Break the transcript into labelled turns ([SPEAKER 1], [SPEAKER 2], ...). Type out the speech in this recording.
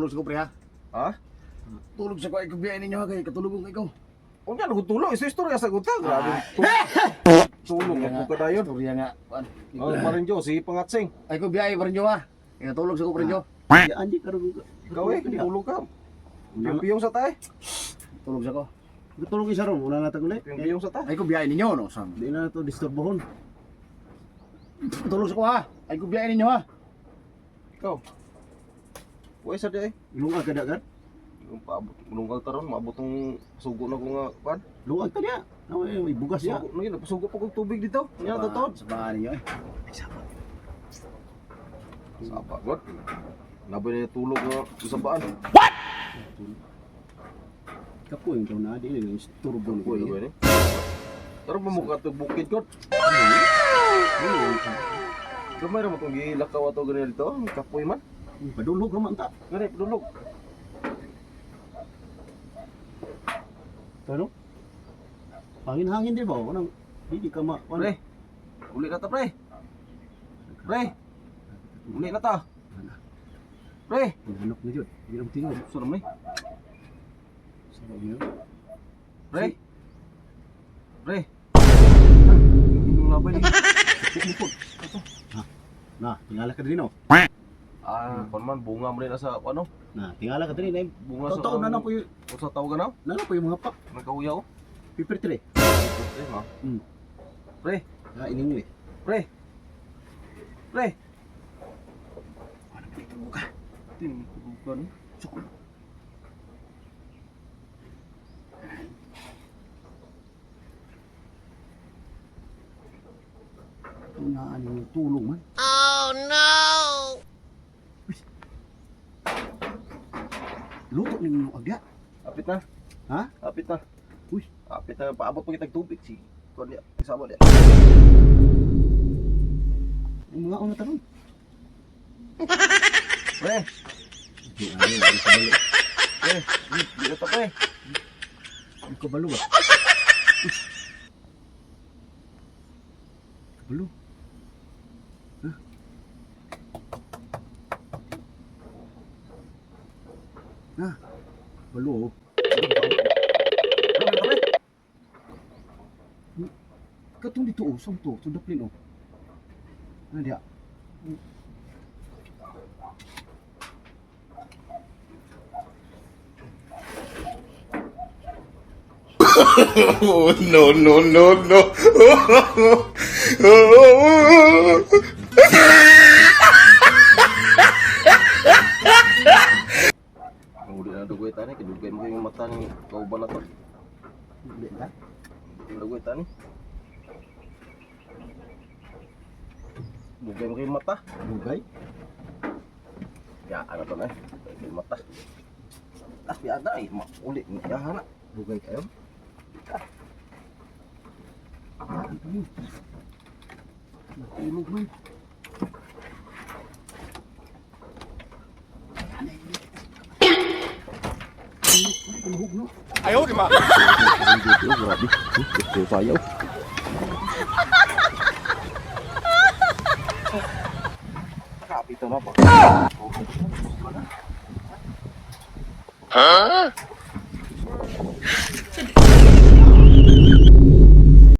[SPEAKER 1] katulog sa ko pre ha.
[SPEAKER 2] Ha?
[SPEAKER 1] Tulog sa ko ay kubiyain ninyo ha kay katulog ko ikaw.
[SPEAKER 2] O nga nagutulog, isa istorya sa guta. Grabe. Tulog ako kadayon.
[SPEAKER 1] Storya nga. Kuan.
[SPEAKER 2] Oh, marin Jo, si Pangatsing.
[SPEAKER 1] Ay kubiyain pa rin jo ha. Kay katulog sa ko pre jo.
[SPEAKER 3] Ya anjing karo
[SPEAKER 2] Ikaw eh, tulog ka. Piyong sa tayo.
[SPEAKER 1] Tulog sa ko.
[SPEAKER 3] Tulog isa ron, wala na tagulit.
[SPEAKER 2] Piyong sa tayo.
[SPEAKER 1] Ay kubiyain ninyo no sam.
[SPEAKER 3] Di na to disturbohon.
[SPEAKER 1] Tulog sa ko ha. Ay kubiyain ninyo ha.
[SPEAKER 2] Ikaw. Uy, sa di eh.
[SPEAKER 3] Lungag kada kan?
[SPEAKER 2] Yung paabot, mulungkal taron, maabot ng sugo na ko nga, pan.
[SPEAKER 3] Lungag ta niya. May bugas niya.
[SPEAKER 2] Sugo, no yun, pasugo pa kong tubig dito. Yan, totoo.
[SPEAKER 1] Sa bahay ninyo eh.
[SPEAKER 2] Sapa, God. Nabay na tulog nga sa baan.
[SPEAKER 3] Kapoy yung na di yung turbo
[SPEAKER 2] Uy,
[SPEAKER 3] ko.
[SPEAKER 2] uy, Tara ba mukha ito bukid, God? Kamay naman itong gilakaw ato ganyan dito. Kapoy man.
[SPEAKER 3] Padulog naman ta.
[SPEAKER 2] Ganyan, padulog.
[SPEAKER 3] Pero hangin-hangin di ba? Anong hindi ka ma.
[SPEAKER 2] Pre, uli na ta, pre. Pre, uli na ta. Pre,
[SPEAKER 3] Hanok na jud. Di na tingog.
[SPEAKER 2] suram ni.
[SPEAKER 3] Sarap niyo.
[SPEAKER 2] Pre. Pre. Yung labay ni.
[SPEAKER 3] Nah, tingala ka din oh.
[SPEAKER 2] Ah, man bunga mo rin na sa ano?
[SPEAKER 3] Nah, tingala ka din eh.
[SPEAKER 2] Bunga sa
[SPEAKER 3] Totoo na na po yung
[SPEAKER 2] o sa tawag na?
[SPEAKER 3] po yung mga pak.
[SPEAKER 2] Nagkauyaw.
[SPEAKER 3] Paper tray.
[SPEAKER 2] Pre, ha? Pre,
[SPEAKER 3] Ah, ininyo eh.
[SPEAKER 2] pre. Pre.
[SPEAKER 1] Ano ba ito ka?
[SPEAKER 2] Tinutugan.
[SPEAKER 1] Sukul. Tunaan yung tulong man. Luto ninyo agya.
[SPEAKER 2] Apit na.
[SPEAKER 3] Ha?
[SPEAKER 2] Apit na.
[SPEAKER 3] Uy.
[SPEAKER 2] Apit na. Paabot mo kitag tubig. Si. Kuan niya. Isama niya.
[SPEAKER 3] Yung mga una tanong.
[SPEAKER 2] Pre.
[SPEAKER 3] Di ano, di kabalo.
[SPEAKER 2] Pre. Di ka ta, pre.
[SPEAKER 3] Di kabalo ba? Kabalo. Nah, kabalo.
[SPEAKER 2] Pre.
[SPEAKER 3] Katong dito oh, saan to? Sundaplin oh. Ano dia?
[SPEAKER 4] Oh, no, no, no, no.
[SPEAKER 2] Uli na dugoy tani. Kadugay mo yung mata ni kauban na to.
[SPEAKER 3] Hindi ka?
[SPEAKER 2] Dugoy tani. Dugay mo yung mata.
[SPEAKER 3] Bugay?
[SPEAKER 2] Ya, ano to na eh. Dugay yung mata. Ah, yada eh. Uli. Yahan na.
[SPEAKER 3] Bugay kayo?
[SPEAKER 1] Natulog man. Tulog no.
[SPEAKER 2] Grabe. Gusto sayaw. Kapito na ba?